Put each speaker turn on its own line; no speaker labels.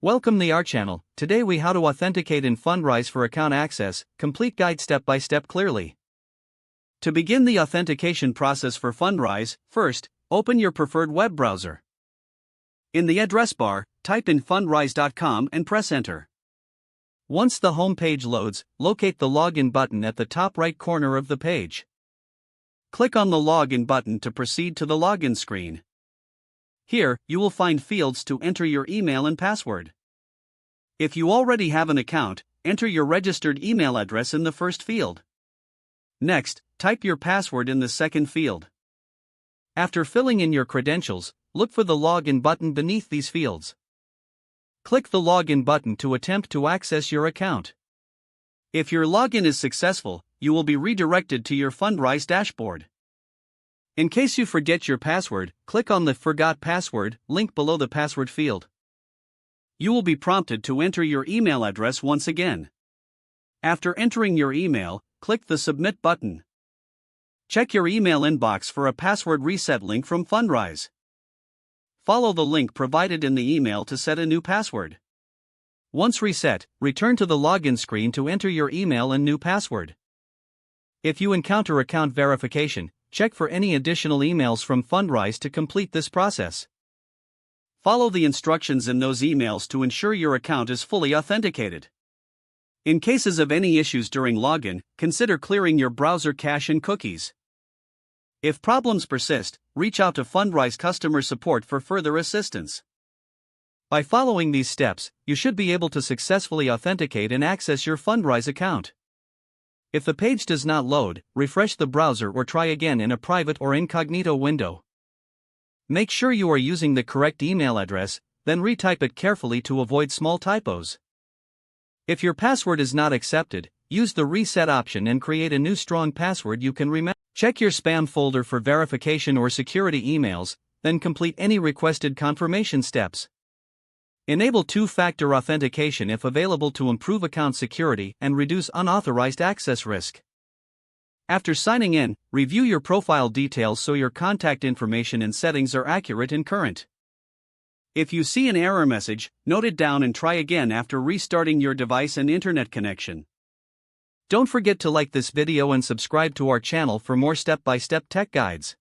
Welcome to our channel. Today we how to authenticate in Fundrise for account access, complete guide step by step clearly. To begin the authentication process for Fundrise, first, open your preferred web browser. In the address bar, type in fundrise.com and press enter. Once the home page loads, locate the login button at the top right corner of the page. Click on the login button to proceed to the login screen. Here, you will find fields to enter your email and password. If you already have an account, enter your registered email address in the first field. Next, type your password in the second field. After filling in your credentials, look for the login button beneath these fields. Click the login button to attempt to access your account. If your login is successful, you will be redirected to your Fundrise dashboard. In case you forget your password, click on the Forgot Password link below the password field. You will be prompted to enter your email address once again. After entering your email, click the Submit button. Check your email inbox for a password reset link from Fundrise. Follow the link provided in the email to set a new password. Once reset, return to the login screen to enter your email and new password. If you encounter account verification, check for any additional emails from Fundrise to complete this process. Follow the instructions in those emails to ensure your account is fully authenticated. In cases of any issues during login, consider clearing your browser cache and cookies. If problems persist, reach out to Fundrise customer support for further assistance. By following these steps, you should be able to successfully authenticate and access your Fundrise account. If the page does not load, refresh the browser or try again in a private or incognito window. Make sure you are using the correct email address, then retype it carefully to avoid small typos. If your password is not accepted, use the reset option and create a new strong password you can remember. Check your spam folder for verification or security emails, then complete any requested confirmation steps. Enable two-factor authentication if available to improve account security and reduce unauthorized access risk. After signing in, review your profile details so your contact information and settings are accurate and current. If you see an error message, note it down and try again after restarting your device and internet connection. Don't forget to like this video and subscribe to our channel for more step-by-step tech guides.